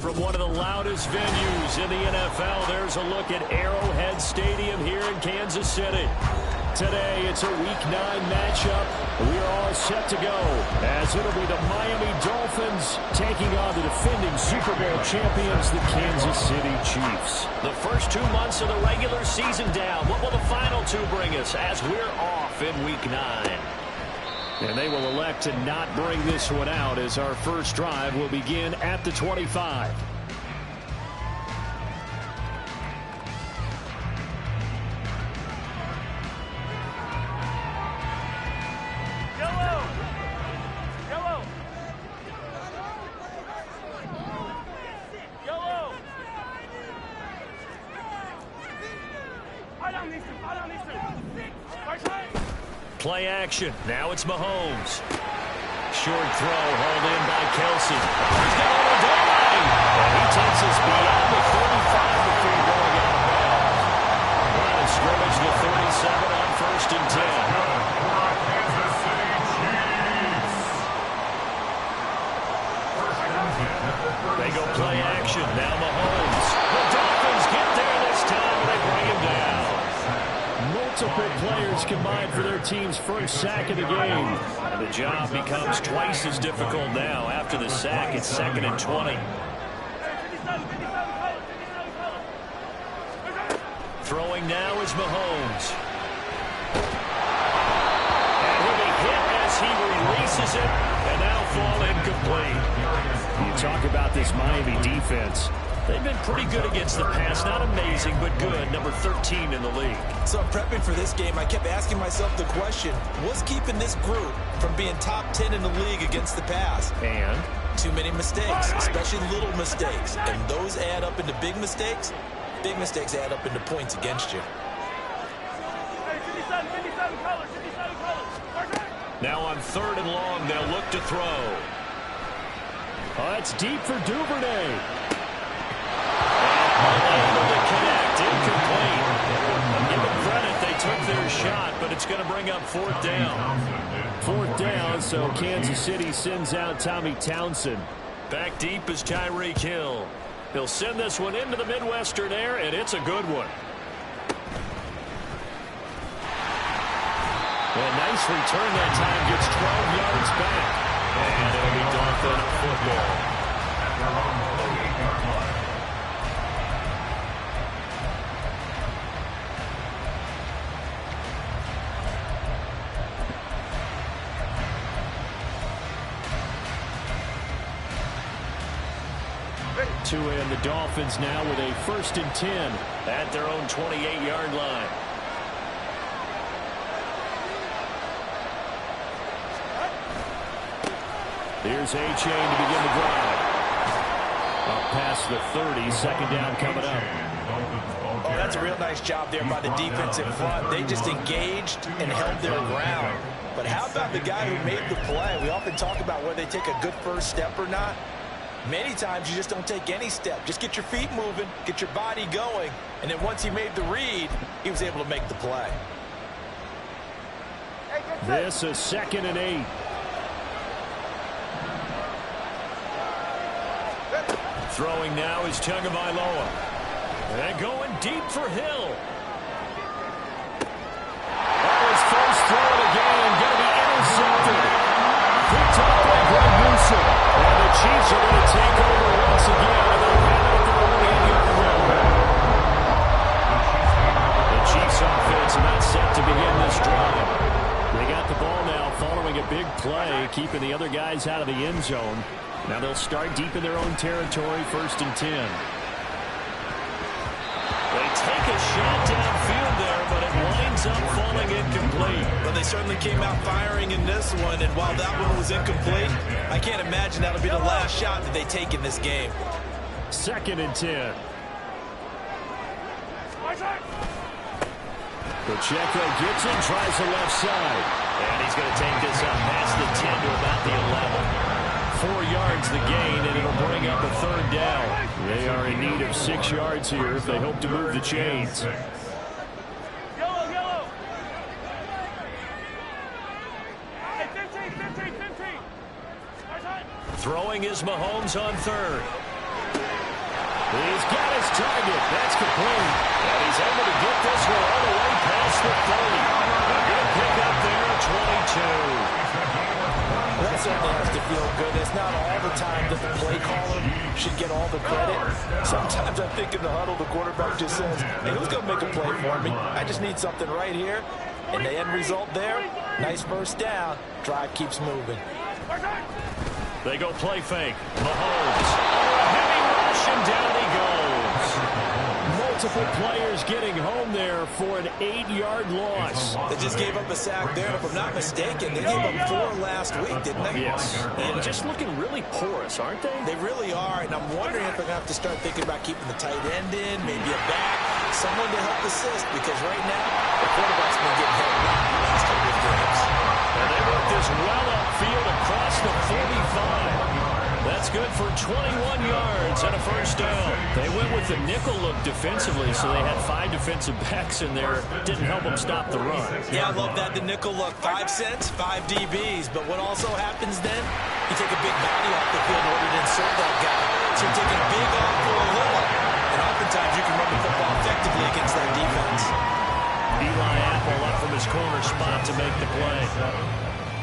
From one of the loudest venues in the NFL, there's a look at Arrowhead Stadium here in Kansas City. Today, it's a Week 9 matchup. We're all set to go, as it'll be the Miami Dolphins taking on the defending Super Bowl champions, the Kansas City Chiefs. The first 2 months of the regular season down. What will the final 2 bring us as we're off in Week 9? And they will elect to not bring this one out, as our first drive will begin at the 25. Play action. Now it's Mahomes. Short throw hauled in by Kelsey. He's got a little goal line. And he takes us beyond the 35 before going out of bounds. Line of scrimmage to 37 on 1st and 10. They go play action. Now Mahomes. The Dolphins get there this time, and they bring him down. Multiple players combined for their team's first sack of the game. And the job becomes twice as difficult now. After the sack, it's 2nd and 20. Throwing now is Mahomes. And he'll be hit as he releases it, and that'll fall incomplete. You talk about this Miami defense. They've been pretty good against the pass. Not amazing, but good. Number 13 in the league. So I'm prepping for this game. I kept asking myself the question, what's keeping this group from being top 10 in the league against the pass? And? Too many mistakes, especially little mistakes. And those add up into big mistakes. Big mistakes add up into points against you. Now on 3rd and long, they'll look to throw. Oh, that's deep for Duvernay. Unable to connect, incomplete. Give them credit, they took their shot, but it's going to bring up 4th down. 4th down, so Kansas City sends out Tommy Townsend. Back deep is Tyreek Hill. He'll send this one into the Midwestern air, and it's a good one. And nice return that time, gets 12 yards back. And it'll be Dolphin football. 2 and the Dolphins now with a 1st and 10 at their own 28-yard line. Here's A-Chain to begin the drive. Up past the 30, 2nd down coming up. Oh, that's a real nice job there by the defense in front. They just engaged and held their ground. But how about the guy who made the play? We often talk about whether they take a good first step or not. Many times you just don't take any step. Just get your feet moving, get your body going, and then once he made the read, he was able to make the play. This is 2nd and 8. Throwing now is Tagovailoa. And going deep for Hill. That was first throw of the game, going to be intercepted. Picked up by Greg Newsom. And the Chiefs are going to take over once again. And they'll have it at their own 8-yard line. The Chiefs offense not set to begin this drive. They got the ball now following a big play, keeping the other guys out of the end zone. Now they'll start deep in their own territory, 1st and 10. They take a shot downfield there, but it winds up falling incomplete. Well, they certainly came out firing in this one, and while that one was incomplete, I can't imagine that'll be the last shot that they take in this game. 2nd and 10. Pacheco gets it, tries the left side. And he's going to take this up past the 10 to about the 11. 4 yards the gain, and it'll bring up a 3rd down. They are in need of 6 yards here if they hope to move the chains. Yellow. Hey, 15. Throwing is Mahomes on 3rd. He's got his target. That's complete. And he's able to get this one all the way past the 30. A good pickup there at 22. That certainly has to feel good. It's not all the time that the play caller should get all the credit. Sometimes I think in the huddle, the quarterback just says, hey, who's going to make a play for me? I just need something right here. And the end result there, nice first down. Drive keeps moving. They go play fake. Mahomes. A heavy rush, and down he goes. Multiple players getting home there for an 8-yard loss. They just gave up a sack there. If I'm not mistaken, they gave up 4 last week, didn't they? Yes. And just looking really porous, aren't they? They really are, and I'm wondering if they're going to have to start thinking about keeping the tight end in, maybe a back, someone to help assist, because right now, the quarterback's been getting hit a lot in the last couple of games. And they work this well upfield across the 45. That's good for 21 yards and a first down. They went with the nickel look defensively, so they had 5 defensive backs in there. Didn't help them stop the run. Yeah, I love that, the nickel look. 5 cents, 5 DBs. But what also happens then, you take a big body off the field in order to insert that guy. So you're taking big off for a little. And oftentimes you can run the football effectively against that defense. Eli Apple up from his corner spot to make the play.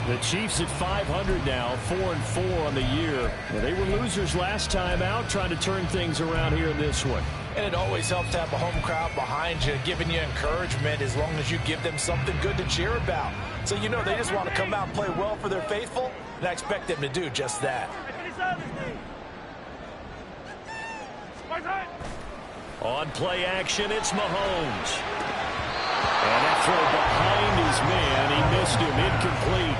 The Chiefs at 500 now, 4-4 on the year. Well, they were losers last time out, trying to turn things around here in this one. And it always helps to have a home crowd behind you, giving you encouragement as long as you give them something good to cheer about. So you know they just want to come out and play well for their faithful, and I expect them to do just that. On play action, it's Mahomes. And that throw behind his man, he missed him, incomplete.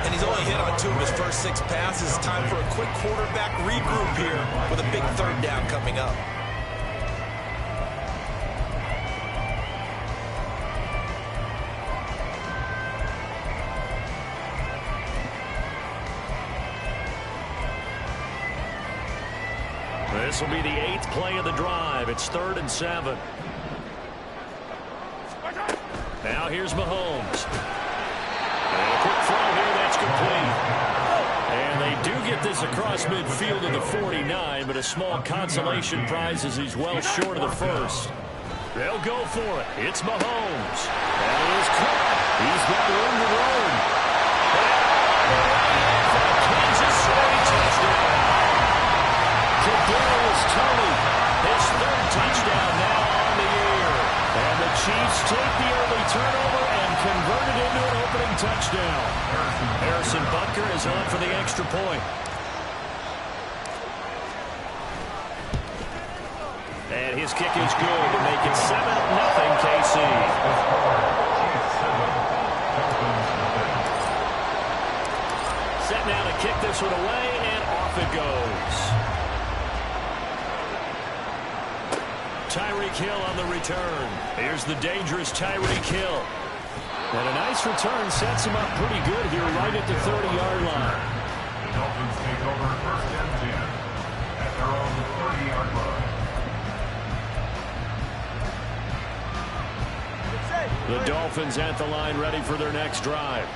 And he's only hit on 2 of his first 6 passes. Time for a quick quarterback regroup here with a big 3rd down coming up. This will be the 8th play of the drive. It's 3rd and 7. Now here's Mahomes. And a quick throw here, that's complete. And they do get this across midfield to the 49, but a small consolation prize as he's well short of the first. They'll go for it. It's Mahomes. That is caught. He's got room to run. And for a Kansas City touchdown. Kadarius Toney, his 3rd touchdown now on the year. And the Chiefs take the early turnover and convert it into an opening touchdown. Harrison Butker is on for the extra point. And his kick is good to make it 7-0 KC. Set now to kick this one away, and off it goes. Tyreek Hill on the return. Here's the dangerous Tyreek Hill. And a nice return sets him up pretty good here right at the 30-yard line. The Dolphins take over 1st and 10 at their own 30-yard line. The Dolphins at the line ready for their next drive.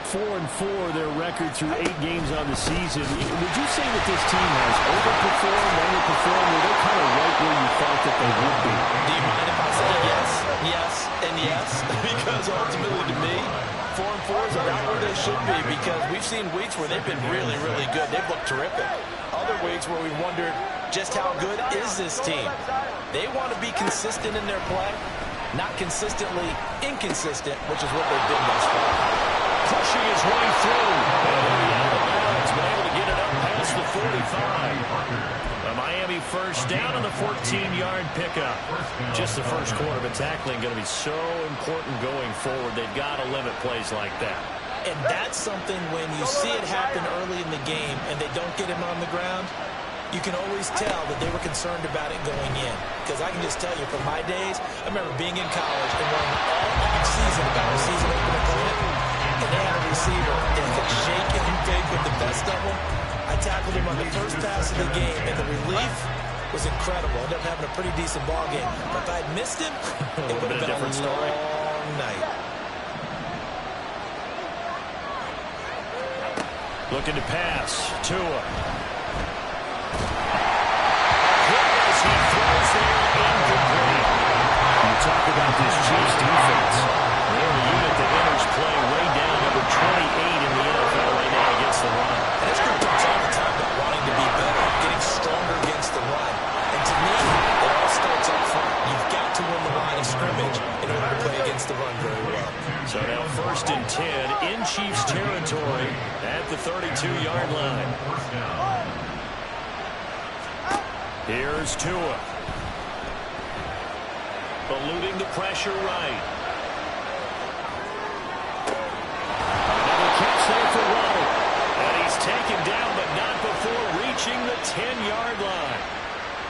4-4 their record through 8 games on the season. Would you say that this team has overperformed, underperformed, or they're kind of right where you thought that they would be? Do you mind if I say yes, yes, and yes? Because ultimately to me, 4-4 is about where they should be, because we've seen weeks where they've been really, really good. They've looked terrific. Other weeks where we wondered just how good is this team. They want to be consistent in their play, not consistently inconsistent, which is what they've been thus far. Pushing his way through. And he's been able to get it up past the 45. A Miami first down on the 14-yard pickup. Just the first quarter, but tackling going to be so important going forward. They've got to limit plays like that. And that's something when you see it happen early in the game and they don't get him on the ground, you can always tell that they were concerned about it going in. Because I can just tell you, from my days, I remember being in college and learning all off-season about a season-opening opponent. And they had a receiver that could shake and bake with the best of them. I tackled him on the first pass of the game, and the relief was incredible. Ended up having a pretty decent ball game. But if I had missed him, it would have been a long night. Looking to pass. Tua. He first and 10 in Chiefs territory at the 32-yard line. Here's Tua. Eluding the pressure right. Another catch there for Waddle. And he's taken down, but not before reaching the 10-yard line.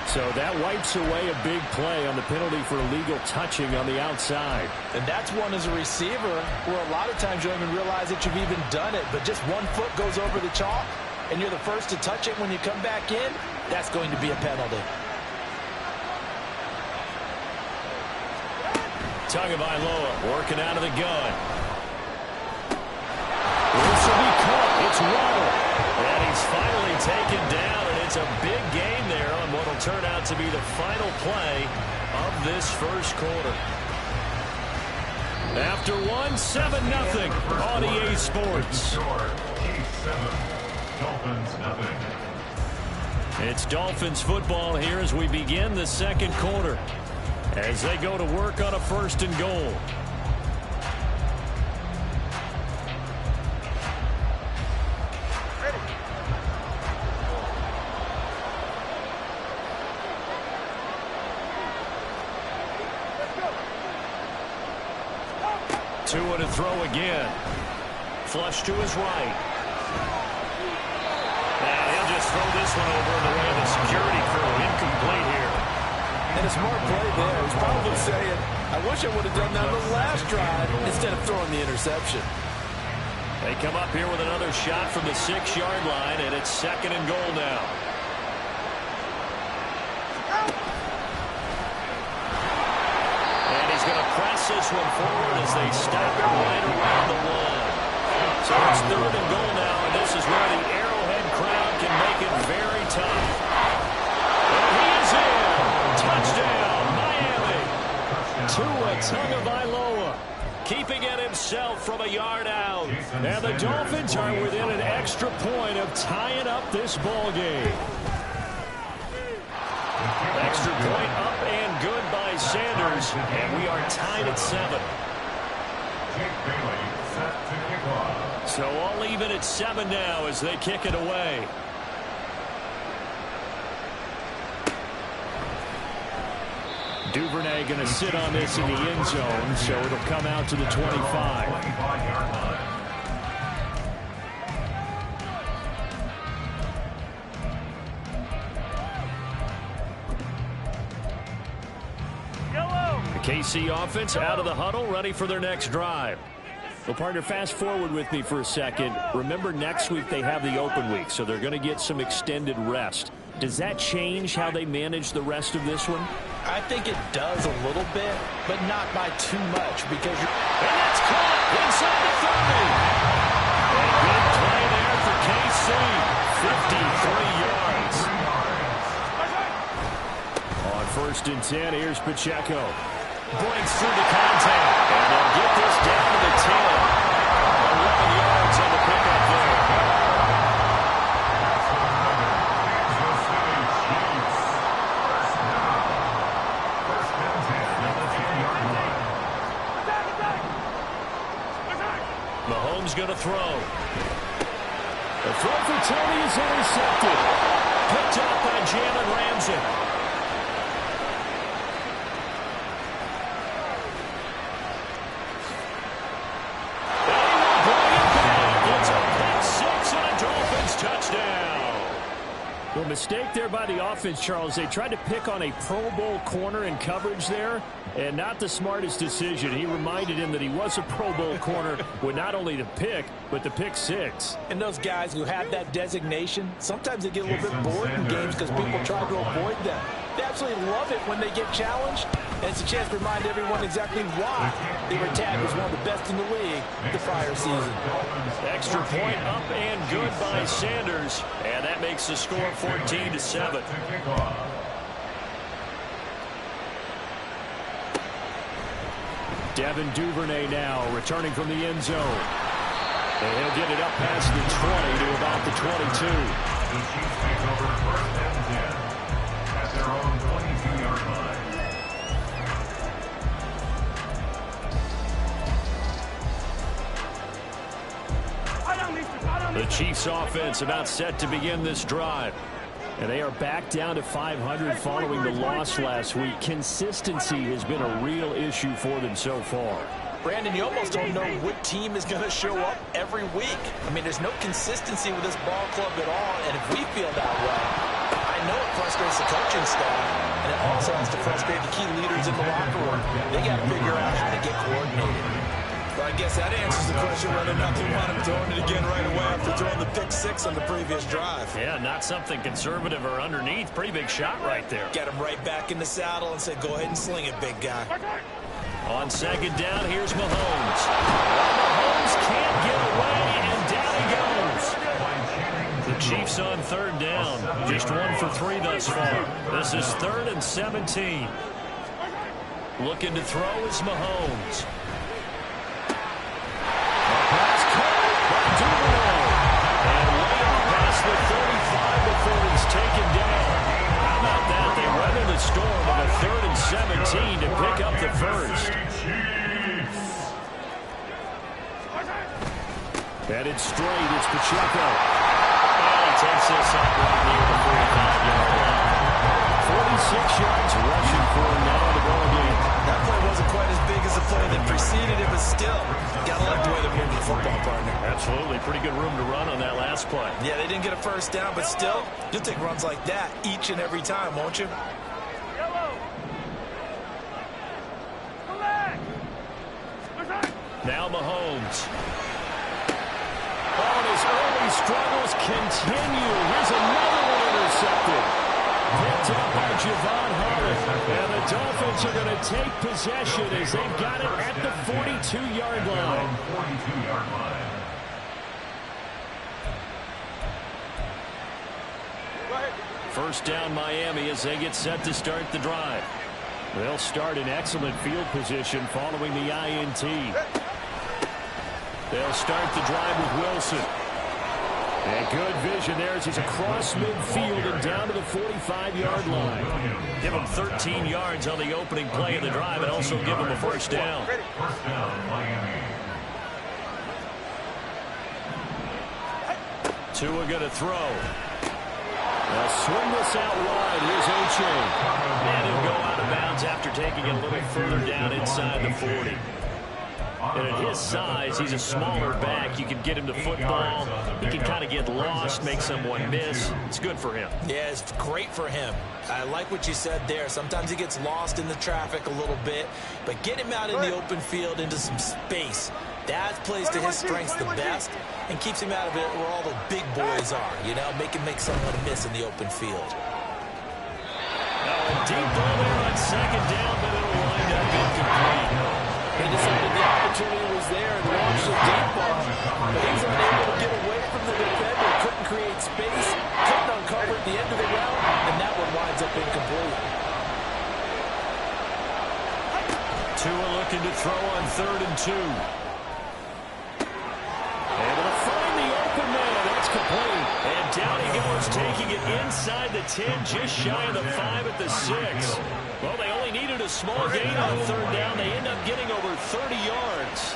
So that wipes away a big play on the penalty for illegal touching on the outside. And that's one as a receiver where a lot of times you don't even realize that you've even done it, but just one foot goes over the chalk, and you're the first to touch it when you come back in. That's going to be a penalty. Tagovailoa working out of the gun. This will be caught. It's Waddle. And he's finally taken down, and it's a big gain there on what will turn out to be the final play of this first quarter. After one, 7-0 on EA Sports. It's Dolphins football here as we begin the second quarter, as they go to work on a first and goal. Tua to throw again. Flush to his right. Now he'll just throw this one over in the way of the security crew. Incomplete here. And a smart play there. He's probably saying, I wish I would have done that on the last drive instead of throwing the interception. They come up here with another shot from the 6-yard line, and it's second and goal now. And he's going to press this one forward as they stop it right around the one. So it's third and goal now, and this is where the Arrowhead crowd can make it very tough. And he is in. Touchdown, Miami. Tua Tagovailoa keeping it himself from a yard out. And the Dolphins are within an extra point of tying up this ball game. Extra point up and good by Sanders, and we are tied at 7. So all even at 7 now as they kick it away. Duvernay going to sit on this in the end zone, so it'll come out to the 25. The KC offense out of the huddle, ready for their next drive. Well, partner, fast forward with me for a second. Remember, next week they have the open week, so they're going to get some extended rest. Does that change how they manage the rest of this one? I think it does a little bit, but not by too much, because and that's caught inside the 30. A good play there for KC. 53 yards. On first and 10, here's Pacheco. Breaks through the contact, and they'll get this down to the 10. 11 yards on the pickup there. Mahomes going to throw. The throw for Tony is intercepted. Picked up by Jalen Ramsey. Well, mistake there by the offense, Charles. They tried to pick on a Pro Bowl corner in coverage there, and not the smartest decision. He reminded him that he was a Pro Bowl corner with not only the pick, but the pick six. And those guys who have that designation, sometimes they get a little bit bored in games because people try to avoid them. They absolutely love it when they get challenged, and it's a chance to remind everyone exactly why they were tagged as one of the best in the league the prior season. Extra point up and good by Sanders, and that makes the score 14-7. Devin Duvernay now returning from the end zone. And he'll get it up past the 20 to about the 22. The Chiefs take over first and 10 at their own 22-yard line. Chiefs offense about set to begin this drive. And they are back down to 500 following the loss last week. Consistency has been a real issue for them so far. Brandon, you almost don't know what team is going to show up every week. I mean, there's no consistency with this ball club at all, and if we feel that way, I know it frustrates the coaching staff, and it also has to frustrate the key leaders in the locker room. They got to figure out how to get coordinated. Well, I guess that answers the question whether or not they want him throwing it again right away after throwing the pick six on the previous drive. Yeah, not something conservative or underneath. Pretty big shot right there. Get him right back in the saddle and say, go ahead and sling it, big guy. On second down, here's Mahomes. Mahomes can't get away, and down he goes. The Chiefs on third down. Just 1 for 3 thus far. This is 3rd and 17. Looking to throw is Mahomes. Pass caught by Duval. And way out past the 35 before he's taken down. How about that? They weather the storm on a 3rd and 17 to pick up the first. Headed straight, it's Pacheco. And he takes this up right near the 45-yard line. 46 yards rushing for him now in the ball game. That play wasn't quite as big as the play that preceded it, but still, got to like the way they're moving the football, partner. Absolutely. Pretty good room to run on that last play. Yeah, they didn't get a first down, but still, you'll take runs like that each and every time, won't you? Now Mahomes. Oh, and his early struggles continue. Here's another one intercepted. Picked up by Javon Holland. And the Dolphins are going to take possession as they've got it at the 42-yard line. First down Miami as they get set to start the drive. They'll start in excellent field position following the INT. They'll start the drive with Wilson. And good vision there as he's across midfield and down to the 45-yard line. Give him 13 yards on the opening play of the drive and also give him a first down. First down, Miami. Tua going to throw. They'll swing this out wide. Here's O'Shea. And he'll go out of bounds after taking it a little further down inside the 40. And at his size, he's a smaller back. You can get him to football. He can kind of get lost, make someone miss. It's good for him. Yeah, it's great for him. I like what you said there. Sometimes he gets lost in the traffic a little bit, but get him out in the open field into some space. That plays to his strengths the best and keeps him out of it where all the big boys are, you know, make someone miss in the open field. Now a deep ball there on second down, but it'll wind up incomplete. They decided the opportunity was there and launched a deep ball, but he's unable to get away from the defender, couldn't create space, couldn't uncover at the end of the route, and that one winds up incomplete. Tua looking to throw on 3rd and 2. Able to find the open man. That's complete. And down he goes, taking it inside the 10, just shy of the 5 at the 6. Well, they only needed a small gain on 3rd down. They end up getting over 30 yards.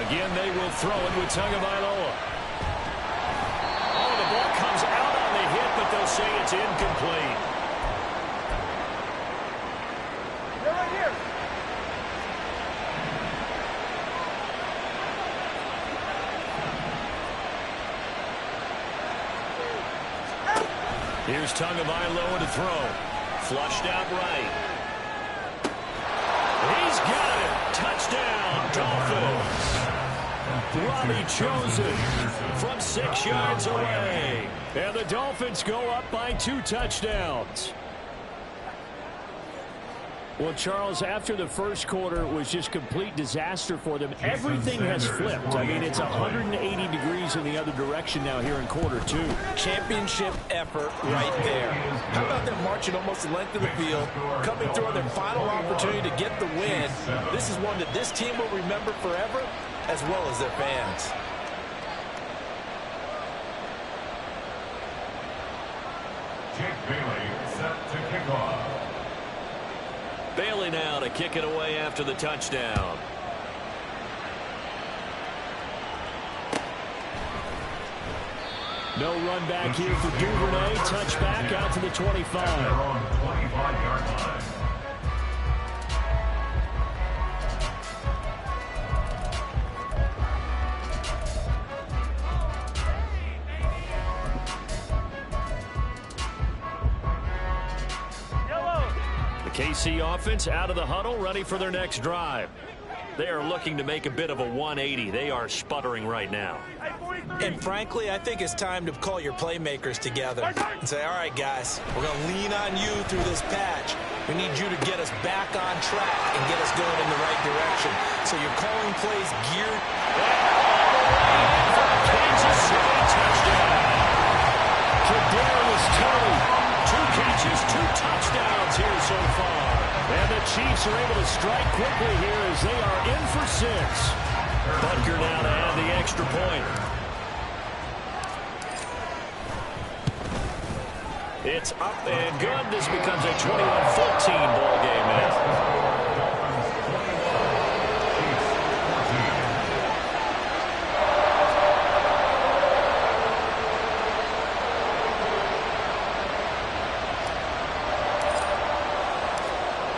Again, they will throw it with Tagovailoa. Oh, the ball comes out on the hit, but they'll say it's incomplete. They're right here. Here's Tagovailoa to throw. Flushed out right. He's got it. Touchdown, Dolphins. Robbie Chosen from 6 yards away. And the Dolphins go up by 2 touchdowns. Well, Charles, after the first quarter was just complete disaster for them, everything has flipped. I mean, it's 180 degrees in the other direction now here in quarter 2. Championship effort right there. How about them marching almost the length of the field, coming through on their final opportunity to get the win? This is one that this team will remember forever, as well as their fans. Jake Bailey set to kick off. Bailey now to kick it away after the touchdown. No run back here for Duvernay. Touchback out to the 25. Their own 25-yard line. The KC offense out of the huddle, ready for their next drive. They are looking to make a bit of a 180. They are sputtering right now. And frankly, I think it's time to call your playmakers together and say, all right, guys, we're going to lean on you through this patch. We need you to get us back on track and get us going in the right direction. So you're calling plays geared. Kansas City touchdown. Kadarius Toney, 2 catches, 2 touchdowns here so far. And the Chiefs are able to strike quickly here as they are in for 6. Butker now to add the extra point. It's up and good. This becomes a 21-14 ball game now.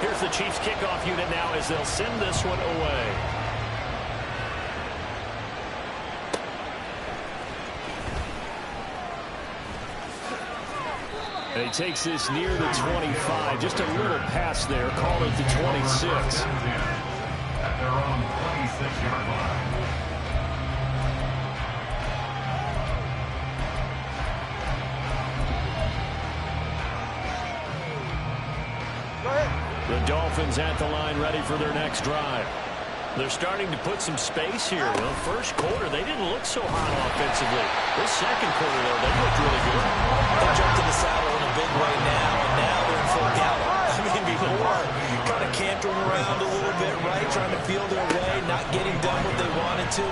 Here's the Chiefs kickoff unit now as they'll send this one away. And he takes this near the 25. Just a little pass there. Call it the 26. At their own 26-yard line. The Dolphins at the line ready for their next drive. They're starting to put some space here. Well, first quarter, they didn't look so hot offensively. This second quarter, though, they looked really good. They jumped in the saddle in a big way now, and now they're in full gallop. I mean, before, kind of cantering around a little bit, right, trying to feel their way, not getting done what they wanted to.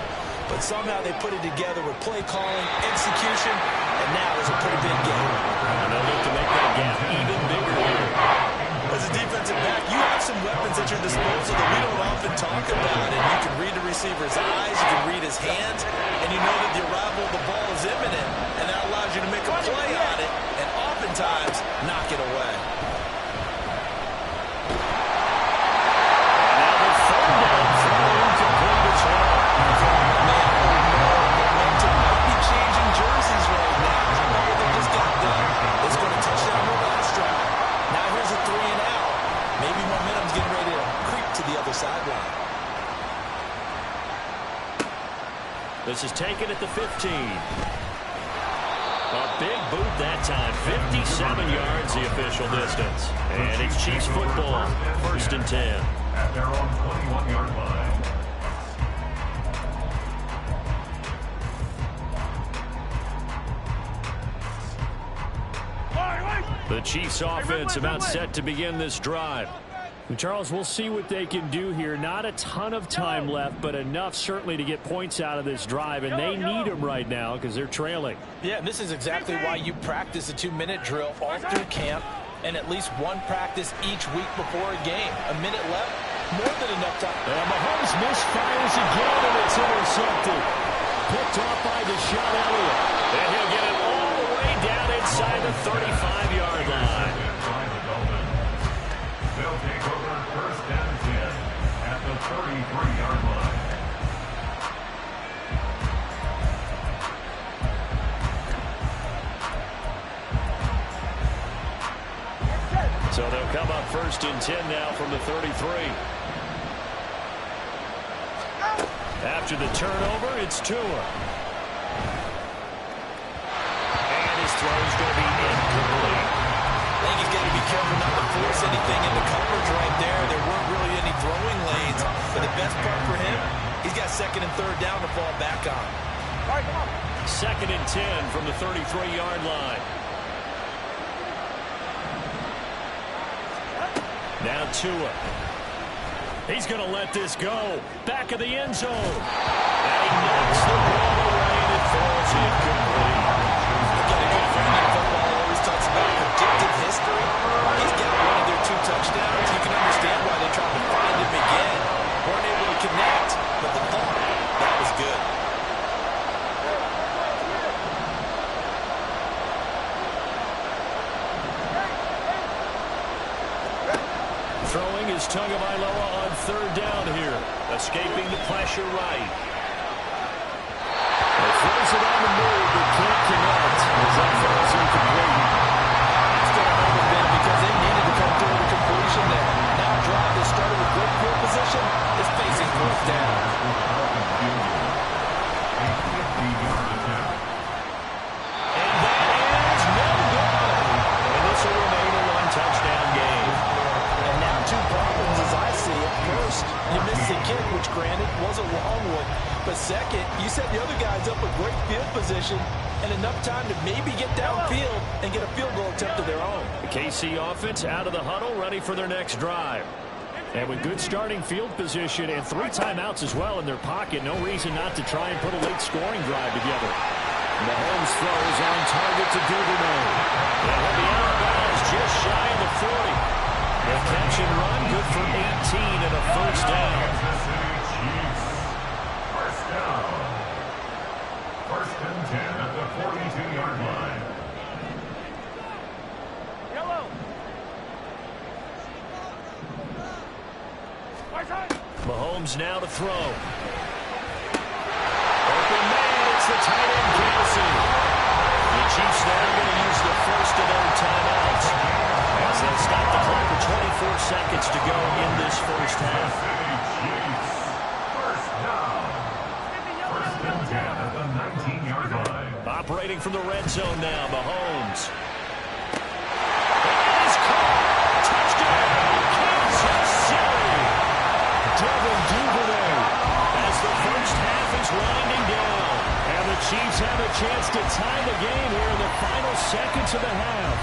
But somehow they put it together with play calling, execution, and now there's a pretty big game. And they'll look to make that gap even bigger here. As a defensive back, you have some weapons at your disposal that we don't often talk about. And you can read the receiver's eyes, you can read his hands, and you know that the arrival of the ball is imminent. And that allows you to make a play on it and oftentimes knock it away. And now the third down throw incomplete as well. Man, momentum might be changing jerseys right now. I know what they just got done. It's going to touch down the last drive. Now here's a 3 and out. Maybe momentum's getting ready to creep to the other sideline. This is taken at the 15. A big boot that time. 57 yards the official distance. And it's Chiefs football. 1st and 10. At their own 21-yard line. The Chiefs offense about set to begin this drive. And Charles, we'll see what they can do here. Not a ton of time left, but enough certainly to get points out of this drive, and they need them right now because they're trailing. Yeah, this is exactly why you practice a 2-minute drill all through camp and at least one practice each week before a game. A minute left, more than enough time. And Mahomes misfires again, and it's intercepted. Picked off by Deshaun Elliott. And he'll get it all the way down inside the 35-yard line. They'll take over 1st and 10 at the 33-yard line. So they'll come up 1st and 10 now from the 33. After the turnover, it's Tua. And his throw's going to be incomplete. I think he's got to be careful not to force anything into coverage right there. There weren't really any throwing lanes. But the best part for him, he's got 2nd and 3rd down to fall back on. 2nd and 10 from the 33-yard line. Now Tua. He's going to let this go. Back of the end zone. And he knocks the ball away, and it falls incomplete. He's got a good friend in football. Always talks about predictive history. He's got one of their 2 touchdowns. You can understand why they tried to find him again. Weren't able to connect, but the thought, that was good. Throwing is Tagovailoa on third down here. Escaping the pressure right. He throws it on the move, but can't connect. As that falls incomplete. That's going to hold them in because they needed to come through with a completion there. Now a drive that started with great field position is facing fourth down. And that is no good. And this will remain a one-touchdown game. And now two problems as I see it. First, you missed the kick, which granted was a long one. But second, you set the other guys up a great field position and enough time to maybe get downfield and get a field goal attempt of their own. The KC offense out of the huddle, ready for their next drive. And with good starting field position and 3 timeouts as well in their pocket, no reason not to try and put a late scoring drive together. Mahomes throws on target to Duvernay. And he'll be out of bounds just shy of the 40. The catch and run, good for 18 and a first down. First and 10 at the 42-yard line. Yellow. Mahomes now to throw. Open man, it's the tight end, Kelsey. The Chiefs now going to use the first of their timeouts as they'll stop the clock with 24 seconds to go in this first half. First down. First and 10 at the 19-yard line. Operating from the red zone now, Mahomes. It is caught. Touchdown, Kansas City. Devin Duvernay as the first half is winding down. And the Chiefs have a chance to tie the game here in the final seconds of the half.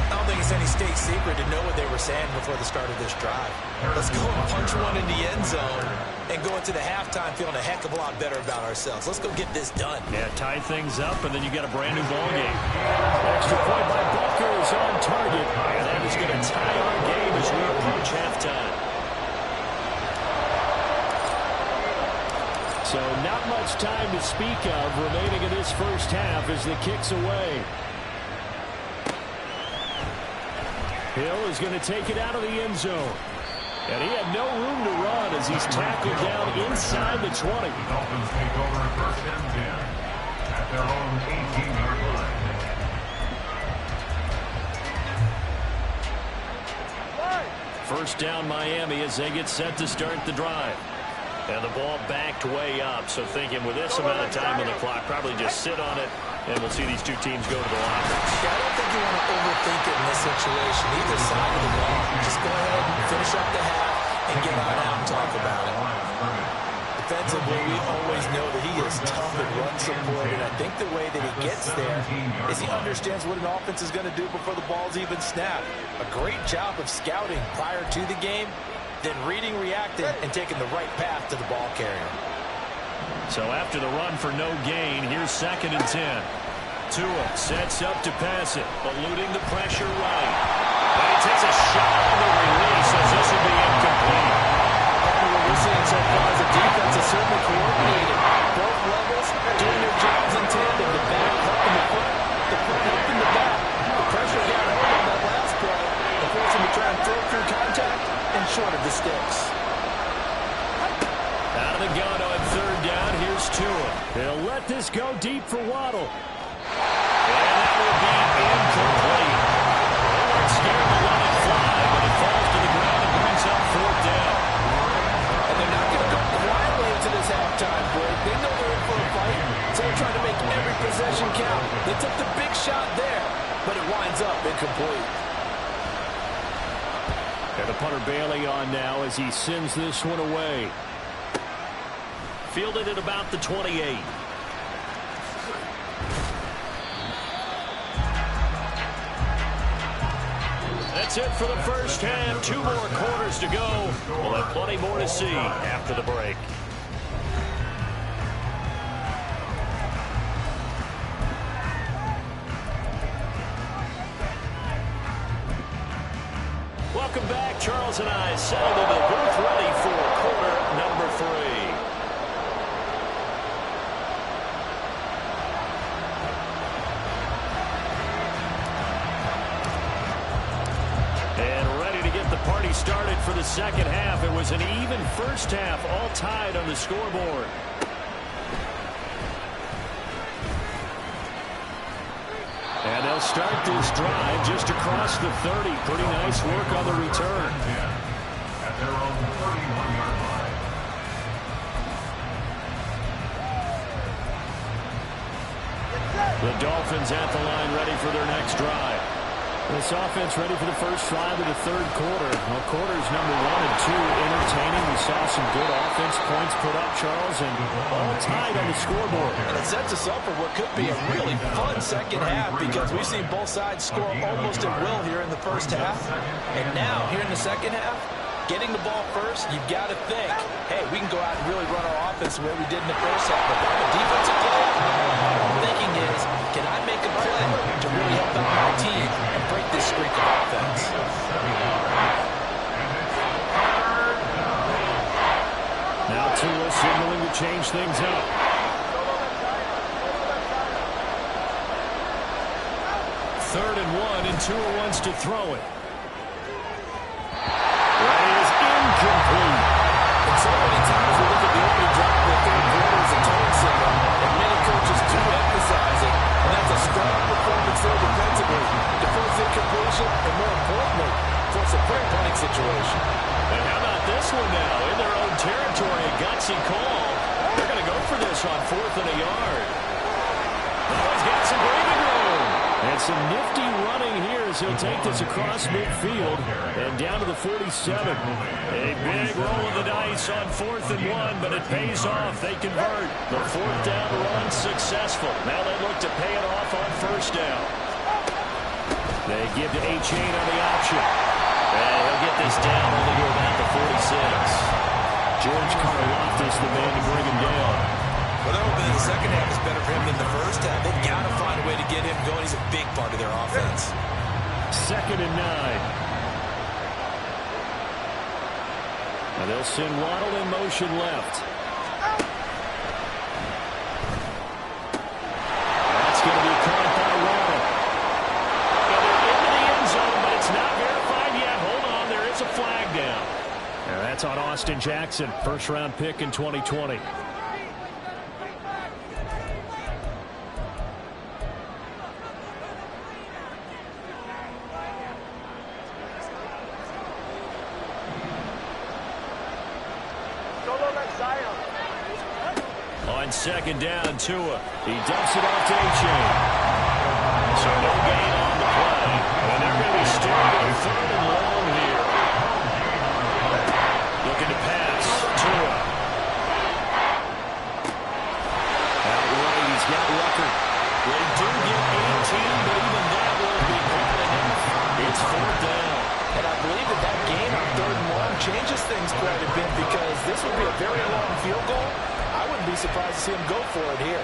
I don't think it's any state secret to know what they were saying before the start of this drive. Let's go and punch one in the end zone and go into the halftime feeling a heck of a lot better about ourselves. Let's go get this done. Yeah, tie things up, and then you got a brand new ball game. Extra point by Butker is on target, and that is going to tie our game as we approach halftime. So not much time to speak of remaining in this first half as the kick's away. Hill is going to take it out of the end zone. And he had no room to run as he's tackled down inside the 20. The Dolphins take over first and 10 at their own 18-yard line. First down Miami as they get set to start the drive. And the ball backed way up, so thinking with this amount of time on the clock, probably just sit on it, and we'll see these two teams go to the lockers. Yeah, I don't think you want to overthink it in this situation. Either side of the ball, just go ahead and finish up the half and get on out and talk about it. Defensively, we always know that he is tough and run support, and I think the way that he gets there is he understands what an offense is going to do before the ball's even snapped. A great job of scouting prior to the game, then reading, reacting, and taking the right path to the ball carrier. So after the run for no gain, here's second and 10. Tua sets up to pass it, eluding the pressure right. And he takes a shot on the release as this will be incomplete. What we're seeing so far is the defense is certainly coordinated. Both levels doing their jobs in tandem. The back helping the front, the front helping the back. The pressure got home on that last play. They forced him to try and throw through contact and short of the sticks. Out of the gun on third down, here's Tua. He'll let this go deep for Waddle. And that will be incomplete. They weren't scared to let it fly, but it falls to the ground and brings up fourth down. And they're not going to go quietly into this halftime break. They know they're in for a fight, so they're trying to make every possession count. They took the big shot there, but it winds up incomplete. And the punter Bailey on now as he sends this one away. Fielded at about the 28. That's it for the first half. 2 more quarters to go. We'll have plenty more to see after the break. Welcome back. Charles and I settled in the booth ready for quarter number 3. party started for the second half. It was an even first half, all tied on the scoreboard. And they'll start this drive just across the 30. Pretty nice work on the return. At their own 31-yard line. The Dolphins at the line ready for their next drive. This offense ready for the first drive of the third quarter. Well, quarters number 1 and 2 entertaining. We saw some good offense points put up, Charles, and all tied on the scoreboard. And it sets us up for what could be a really fun second half because we've seen both sides score almost at will here in the first half. And now, here in the second half, getting the ball first, you've got to think, hey, we can go out and really run our offense the way we did in the first half. But I'm a defensive player. What I'm thinking is, can I make a play to really help out my team and break this streak of offense? Now Tua signaling to change things up. Third and 1, and Tua wants to throw it. That is incomplete. And so many times we look at the opening drive in the third quarter as a tone signal, and many coaches do emphasize it, and that's a strong performance there defensively. To force incompletion, and more importantly, force a fair punting situation. And how about this one now? In their own territory, a gutsy call. They're going to go for this on 4th and a yard. Oh, he's got some breathing room. And some nifty running here as he'll take this across midfield and down to the 47. A big roll of the dice on 4th and 1, but it pays off. They convert. The 4th down run successful. Now they look to pay it off on 1st down. They give to Achane on the option. And he'll get this down only to about the 46. George Karlaftis, the man to bring him down. Well, they're hoping that the second half is better for him than the first half. They've got to find a way to get him going. He's a big part of their offense. 2nd and 9. Now they'll send Waddle in motion left. That's going to be caught by Waddle. And they're into the end zone, but it's not verified yet. Hold on, there is a flag down. And that's on Austin Jackson, first-round pick in 2020. On 2nd down, Tua. He dumps it off to Achane. So no gain on the play. And they're going to be steering on 3rd and long here. Looking to pass. Tua. Outright, he's got Rucker. They do get 18, but even that won't be quite enough. It's 4th down. And I believe that gain on 3rd and long changes things quite a bit because this would be a very long field goal. I wouldn't be surprised to see him go for it here.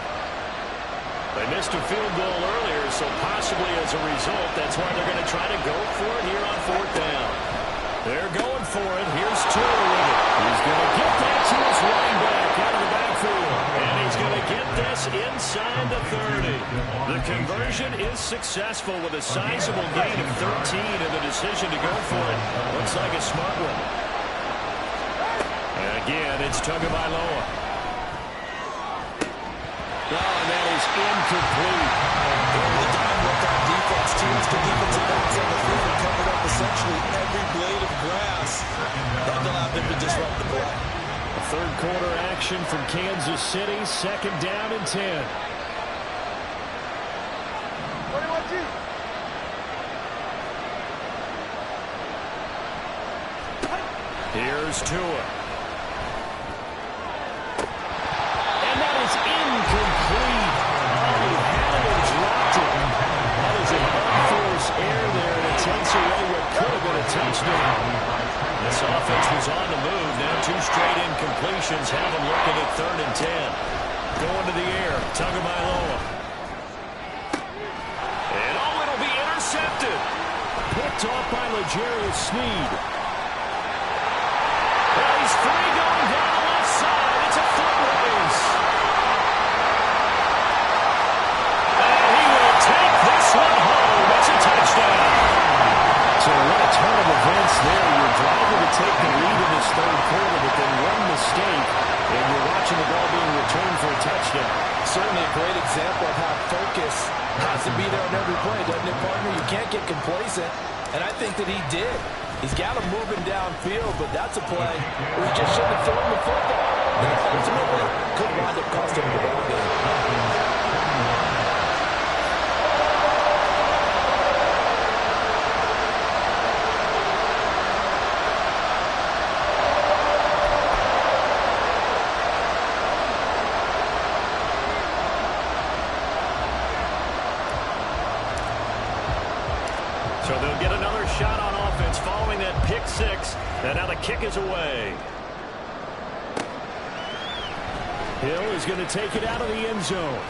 They missed a field goal earlier, so possibly as a result, that's why they're going to try to go for it here on 4th down. They're going for it. Here's Tua with it. He's going to get that to his running back out of the backfield. And he's going to get this inside the 30. The conversion is successful with a sizable gain of 13, and the decision to go for it looks like a smart one. And again, it's Tagovailoa. Oh, and that is incomplete. Over the dime with that defense, teams to defensive backs on the field and covered up essentially every blade of grass. That allowed them to disrupt the play. A third quarter action from Kansas City, 2nd down and 10. 21-2. Here's Tua. And that is incomplete. Oh, he had it and dropped it. That is an unforced error there, and it takes away what could have been a touchdown. This offense was on the move. Now 2 straight incompletions have them looking at 3rd and 10. Going to the air, Tagovailoa. And oh, it'll be intercepted. Picked off by L'Jarius Sneed. Well, he's free going down the left side. It's a foot race. And he will take this one home. It's a touchdown. So what a turn of events there. You're isn't it, partner? You can't get complacent, and I think that he did. He's got him moving downfield, but that's a play where he just shouldn't have thrown the football. And ultimately, could wind up costing him the ball game. So they'll get another shot on offense following that pick six. And now the kick is away. Hill is going to take it out of the end zone.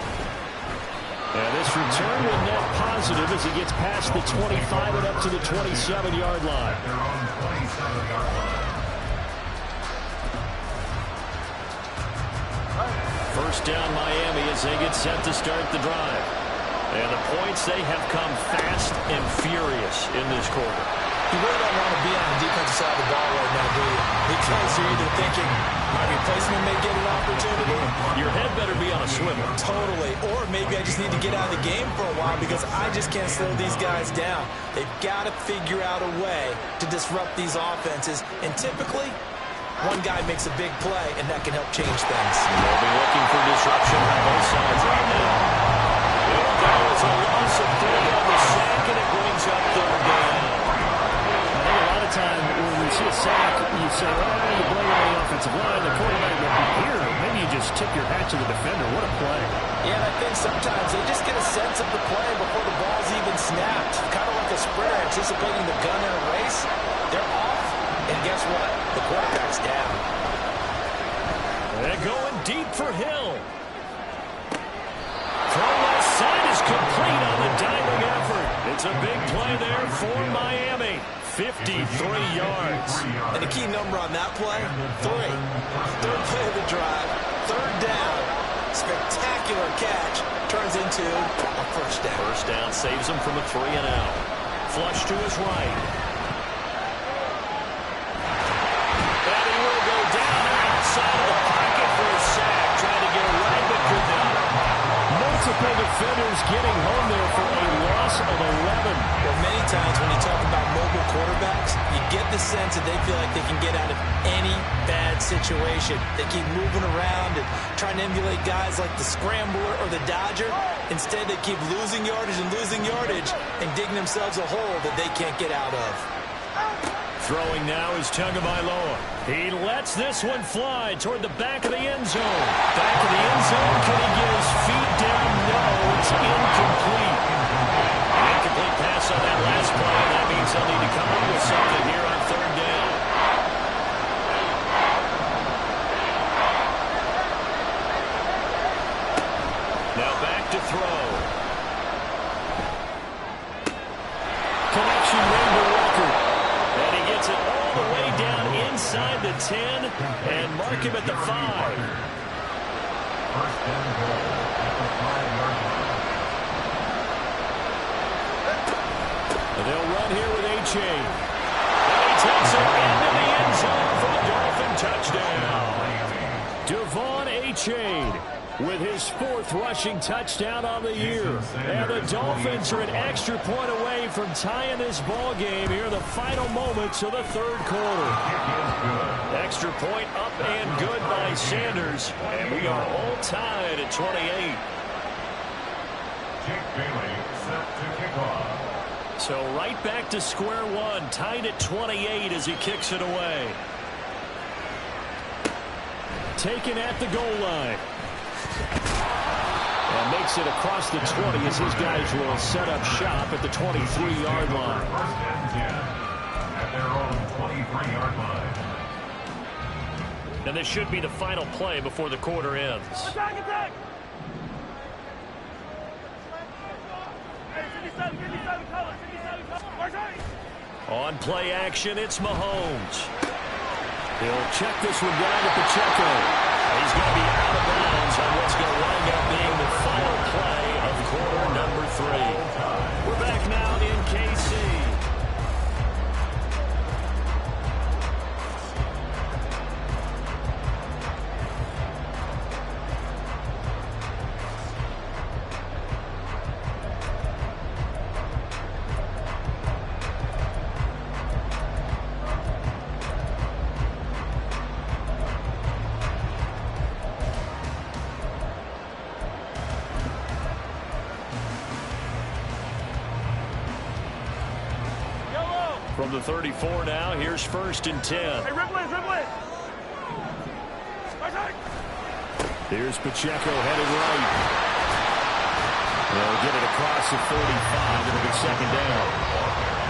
And this return will net positive as he gets past the 25 and up to the 27-yard line. First down Miami as they get set to start the drive. And the points, they have come fast and furious in this quarter. You really don't want to be on the defensive side of the ball right now, do you? Because you're either thinking my replacement may get an opportunity. Your head better be on a swivel. Totally. Or maybe I just need to get out of the game for a while because I just can't slow these guys down. They've got to figure out a way to disrupt these offenses. And typically, one guy makes a big play, and that can help change things. They'll be looking for disruption on both sides right now. That was a loss of 3 on the sack, and it brings up third down. I think a lot of time when we see a sack, you say, oh, you blame it on the offensive line, the quarterback. But here, maybe you just tip your hat to the defender. What a play. Yeah, and I think sometimes they just get a sense of the play before the ball's even snapped. Kind of like a sprinter anticipating the gun in a race. They're off, and guess what? The quarterback's down. They're going deep for Hill. Side is complete on the diving effort. It's a big play there for Miami. 53 yards. And the key number on that play, 3. Third play of the drive, third down. Spectacular catch turns into a first down. First down saves him from a 3-and-out. Flush to his right. And he will go down outside of the pocket for a sack. Trying to get a ride, but could not. Multiple defenders getting home there for a loss of 11. Well, many times when you talk about mobile quarterbacks, you get the sense that they feel like they can get out of any bad situation. They keep moving around and trying to emulate guys like the Scrambler or the Dodger. Instead, they keep losing yardage and digging themselves a hole that they can't get out of. Throwing now is Tagovailoa. He lets this one fly toward the back of the end zone. Back of the end zone. Can he get his feet down? No, it's incomplete. An incomplete pass on that last play, and that means they'll need to come up with something here on third down. Now back to throw. Connection Rainbow record. And he gets it all the way down inside the 10 and mark him at the 5. First and goal at the 5-yard line. They'll run here with A-Chain. And he takes it into the end zone for the Dolphin touchdown. Devon A-Chain with his 4th rushing touchdown on the year. And the Dolphins are an extra point away from tying this ball game here in the final moments of the third quarter. Extra point up and good by Sanders. And we are all tied at 28. Jake Bailey set to kick off. So right back to square one, tied at 28 as he kicks it away. Taken at the goal line. And makes it across the 20 as his guys will set up shop at the 23-yard line. First and 10 at their own 23-yard line. And this should be the final play before the quarter ends. Attack, attack! Hey, 57 color, 57 color. On play action, it's Mahomes. He'll check this one down to Pacheco. He's going to be out of bounds on what's going to wind up being the final play of quarter number 3. We're back now in KC. From the 34 now, here's 1st and 10. Hey, dribble in, dribble in. Right. Here's Pacheco headed right. They'll get it across the 45. It'll be 2nd down.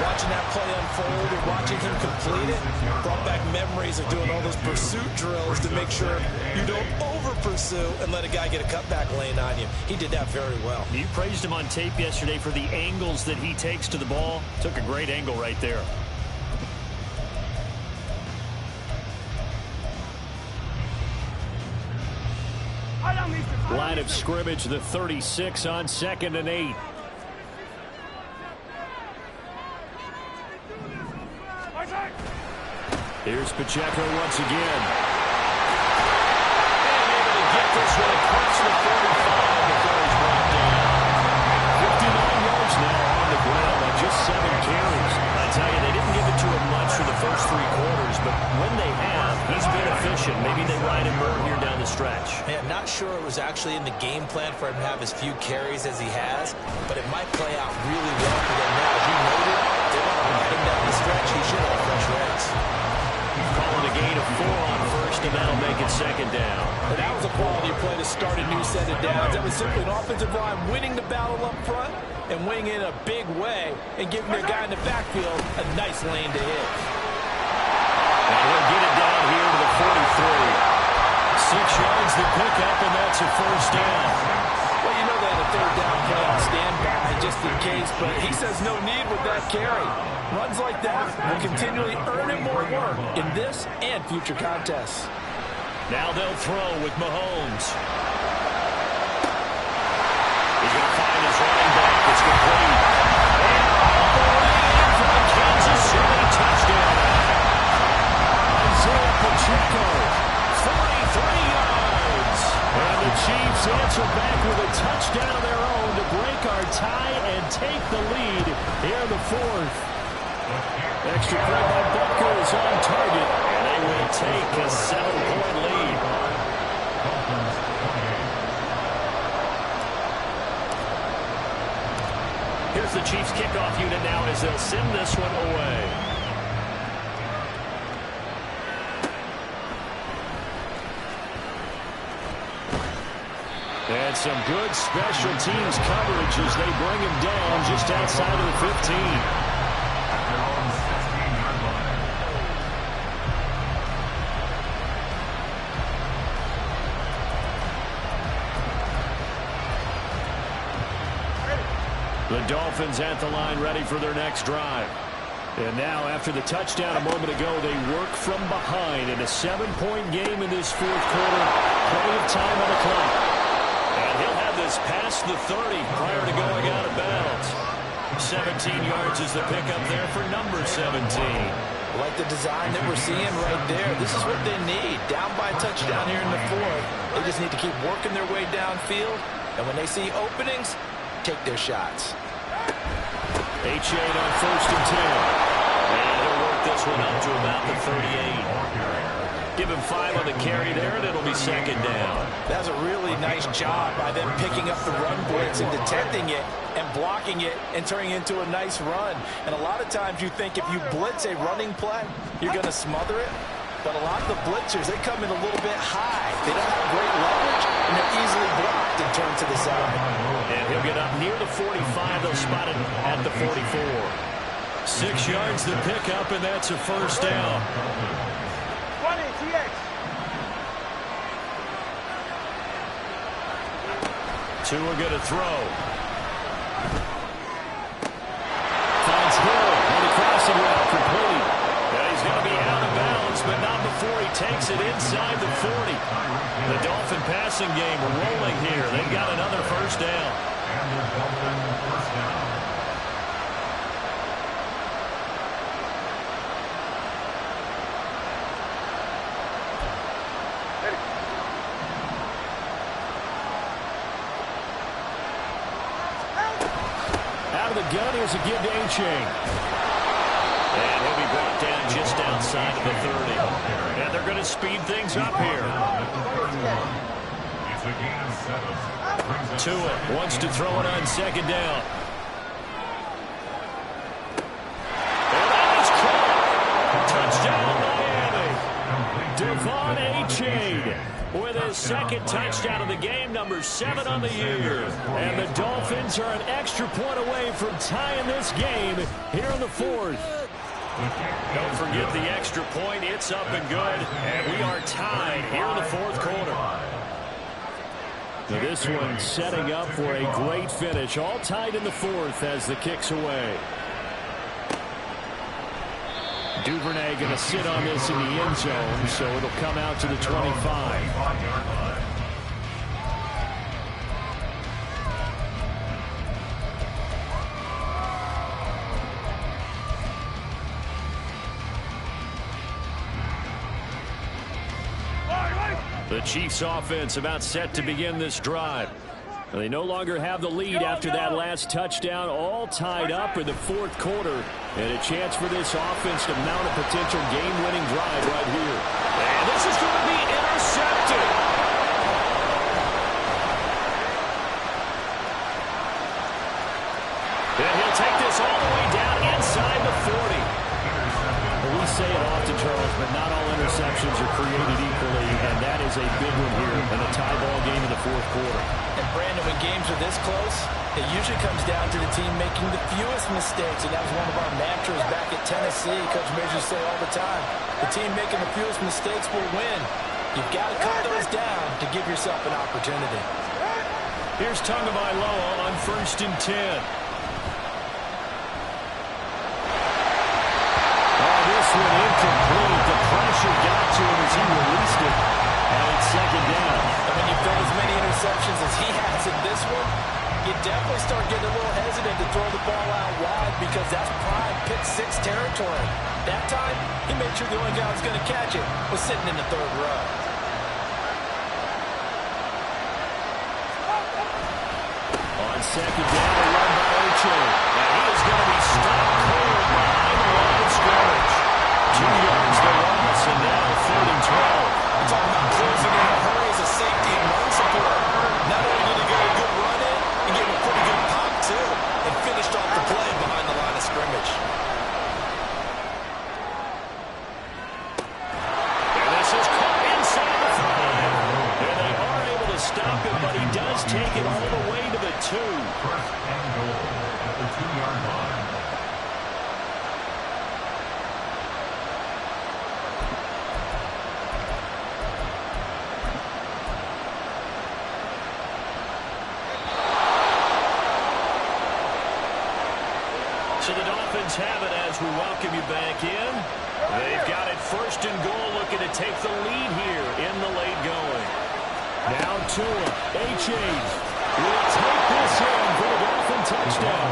Watching that play unfold and watching him complete it brought back memories of doing all those pursuit drills to make sure you don't over-pursue and let a guy get a cutback lane on you. He did that very well. You praised him on tape yesterday for the angles that he takes to the ball. Took a great angle right there. Line of scrimmage, the 36 on 2nd and 8. Here's Pacheco once again. And able to get this one across the 45 before he's brought down. 59 yards now on the ground on just 7 carries. I tell you, they didn't give it to him much for the first 3 quarters, but when they have, he's been efficient. Maybe they ride him more here down the stretch. Man, not sure it was actually in the game plan for him to have as few carries as he has, but it might play out really well for them now. As you noted, they want to ride him down the stretch. He should have fresh legs. Calling a gain of 4 on 1st, and that'll make it 2nd down. And that was a quality play to start a new set of downs. That was simply an offensive line winning the battle up front and winning in a big way and giving their guy in the backfield a nice lane to hit. And he'll get it down here to the 43. 6 yards the pickup, and that's a 1st down. Well, you know they had a 3rd down play on standby just in case, but he says no need with that carry. Runs like that will continually earn him more work in this and future contests. Now they'll throw with Mahomes. He's going to find his running back. It's complete. And all the way in for the Kansas City touchdown. Isaiah Pacheco, 43 yards. And the Chiefs answer back with a touchdown of their own to break our tie and take the lead here in the 4th. Extra point by Butker is on target, and they will take a 7-point lead. Here's the Chiefs kickoff unit now as they'll send this one away. And some good special teams coverage as they bring him down just outside of the 15. The Dolphins at the line ready for their next drive. And now, after the touchdown a moment ago, they work from behind in a 7-point game in this 4th quarter. Plenty of time on the clock. And he'll have this past the 30 prior to going out of bounds. 17 yards is the pickup there for number 17. Like the design that we're seeing right there. This is what they need. Down by a touchdown here in the 4th. They just need to keep working their way downfield. And when they see openings, take their shots. 8-8 on 1st and 10. And he'll work this one up to about the 38. Give him 5 on the carry there, and it'll be 2nd down. That's a really nice job by them picking up the run blitz and detecting it and blocking it and turning it into a nice run. And a lot of times you think if you blitz a running play, you're going to smother it. But a lot of the blitzers, they come in a little bit high. They don't have great leverage, and they're easily blocked and turned to the side. And he'll get up near the 45. They'll spot it at the 44. 6 yards the pickup, and that's a 1st down. 20, TX. Tua going to throw. Finds Hill on the crossing route, complete. And he's going to be out of bounds, but not before he takes it inside the 40. The Dolphin passing game rolling here. They've got another 1st down. And the Dolphin 1st down. Out of the gun, here's a give to A-Chain. And he'll be brought down just outside of the 30. And they're going to speed things up here. It's a gain of 7. Tua wants to throw it on 2nd down. And that is Devon A-Chain with his second touchdown of the game, number 7 on the year. And the Dolphins are an extra point away from tying this game here in the 4th. Don't forget the extra point. It's up and good. And we are tied here in the 4th quarter. Now this one setting up for a great finish. All tied in the 4th as the kick's away. Duvernay going to sit on this in the end zone, so it'll come out to the 25. The Chiefs offense about set to begin this drive. They no longer have the lead after that last touchdown, all tied up in the 4th quarter. And a chance for this offense to mount a potential game-winning drive right here. And this is going to be intercepted. And he'll take this all the way down inside the 40. Well, we say it often, Charles, but not all interceptions are created equally, and that is a big one here in a tie ball game in the 4th quarter. And Brandon, when games are this close, it usually comes down to the team making the fewest mistakes, and that was one of our mantras back at Tennessee. Coach Major say all the time, the team making the fewest mistakes will win. You've got to cut those down to give yourself an opportunity. Here's Tagovailoa on 1st and 10. This one incomplete. The pressure got to him as he released it. And it's 2nd down. And when you throw as many interceptions as he has in this one, you definitely start getting a little hesitant to throw the ball out wide because that's prime pick 6 territory. That time, he made sure the only guy who was going to catch it was sitting in the 3rd row. On 2nd down, a run by A-Chain. And he is going to be stopped cold behind the line of scrimmage. 2 yards to loss, and now 3rd and 12. We're talking about closing in a hurry as a safety and run support. Not only did he get a good run in, he gave him a pretty good pop, too, and finished off the play behind the line of scrimmage. And this is caught inside the 5. And they are able to stop him, but he does take it all the way to the 2. 1st and goal at the 2-yard line. So the Dolphins have it as we welcome you back in. They've got it 1st and goal, looking to take the lead here in the late going. Now Tua, A-Chain will take this in for the Dolphin touchdown.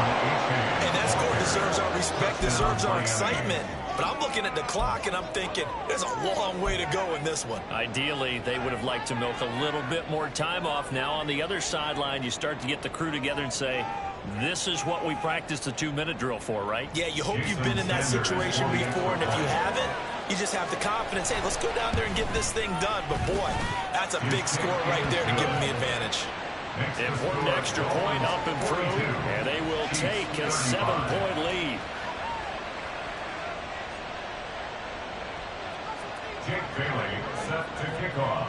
And that score deserves our respect, deserves our excitement. But I'm looking at the clock, and I'm thinking, there's a long way to go in this one. Ideally, they would have liked to milk a little bit more time off. Now on the other sideline, you start to get the crew together and say, this is what we practiced the 2-minute drill for, right? Yeah, you hope you've been in that situation before, and if you haven't, you just have the confidence, hey, let's go down there and get this thing done. But, boy, that's a big score right there to give them the advantage. Important extra point up and through, and they will take a 7-point lead. Jake Bailey set to kick off.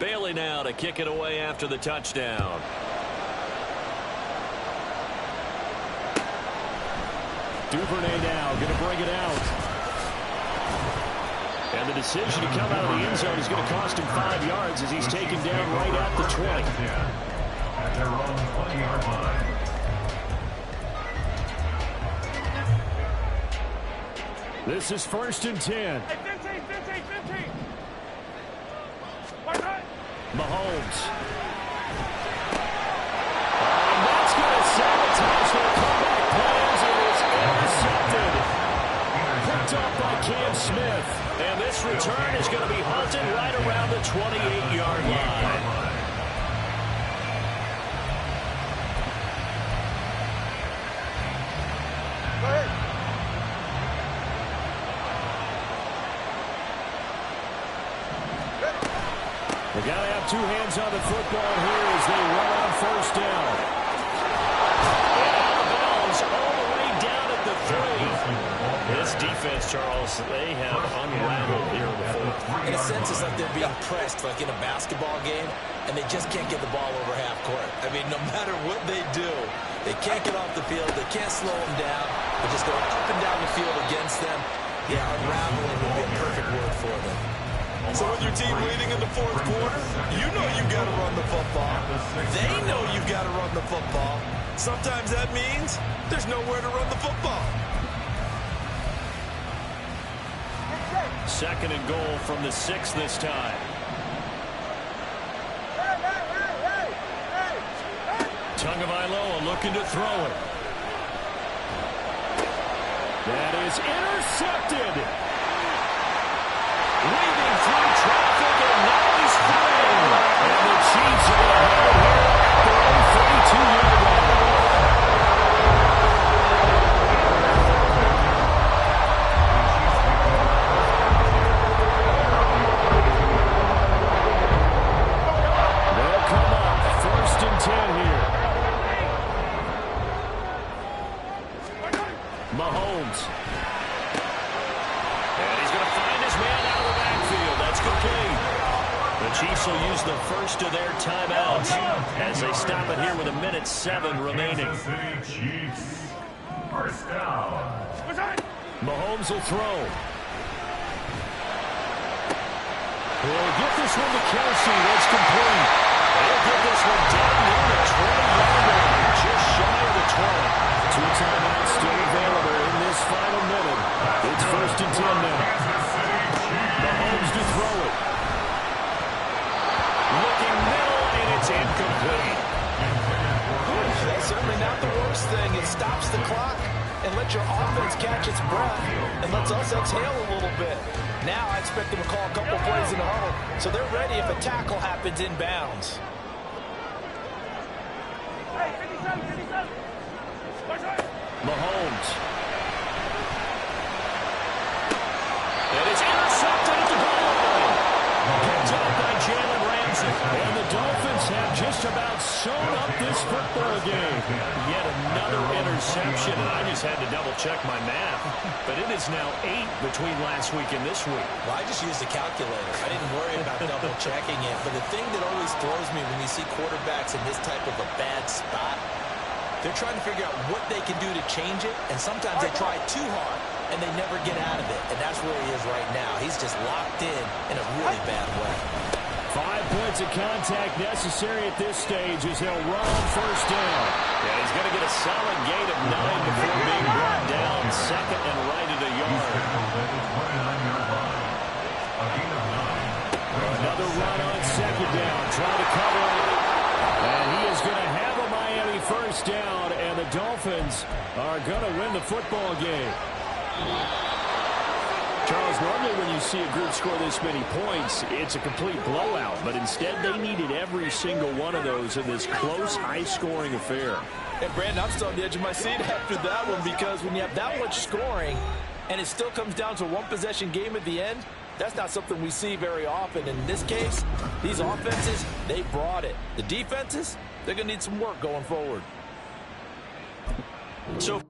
Bailey now to kick it away after the touchdown. Duvernay now going to bring it out. And the decision to come out of the end zone is going to cost him 5 yards as he's taken down right at the 20. At their own 20-yard line. This is 1st and 10. Hey, 15. Mahomes. And that's going to sabotage their comeback plans. It is intercepted. Picked up by Cam Smith. And this return is going to be hunted right around the 28-yard line. Go ahead. They got to have 2 hands on the football here as they run on 1st down. And out of bounds all the way down at the 3. they're being pressed like in a basketball game, and they just can't get the ball over half court. I mean, no matter what they do, they can't get off the field. They can't slow them down. They're just going up and down the field against them. Yeah, unraveling would be a perfect word for them. So with your team leading in the fourth quarter, you know you've got to run the football. They know you've got to run the football. Sometimes that means there's nowhere to run the football. Second and goal from the 6 this time. Tagovailoa looking to throw it. That is intercepted. Weaving through traffic, and now he's free. And the Chiefs are going to have it here at their own 32-yard line. They'll come up 1st and 10 here. Mahomes. And he's going to find his man out of the backfield. That's complete. The Chiefs will use the first of their timeouts as they stop it here with 1:07 remaining. Chiefs. First down. Mahomes will throw. He'll get this one to Kelsey. That's complete. He'll get this one down near the 20-yard line, just shy of the 20. 2 timeouts still available in this final minute. It's 1st and 10 now. Mahomes to throw it. Looking middle, and it's incomplete. That's certainly not the worst thing. It stops the clock and lets your offense catch its breath and lets us exhale a little bit. Now I expect them to call a couple plays in the huddle, so they're ready if a tackle happens inbounds. Mahomes. And it's intercepted at the goal line. Picked up by Jalen Ramsey. And the Dolphins have just about sewn up this football game. Yet another interception, and I just had to double-check my math. But it is now 8 between last week and this week. Well, I just used a calculator. I didn't worry about double-checking it. But the thing that always throws me when you see quarterbacks in this type of a bad spot, they're trying to figure out what they can do to change it, and sometimes they try too hard, and they never get out of it. And that's where he is right now. He's just locked in a really bad way. 5 points of contact necessary at this stage as he'll run on 1st down. Yeah, he's going to get a solid gain of 9 before being brought down. 2nd and right at a yard. Another run on 2nd down. Trying to cover it. And he is going to have a Miami 1st down, and the Dolphins are going to win the football game. Charles, normally when you see a group score this many points, it's a complete blowout. But instead, they needed every single one of those in this close, high-scoring affair. And, Brandon, I'm still on the edge of my seat after that one because when you have that much scoring and it still comes down to a one-possession game at the end, that's not something we see very often. In this case, these offenses, they brought it. The defenses, they're going to need some work going forward. So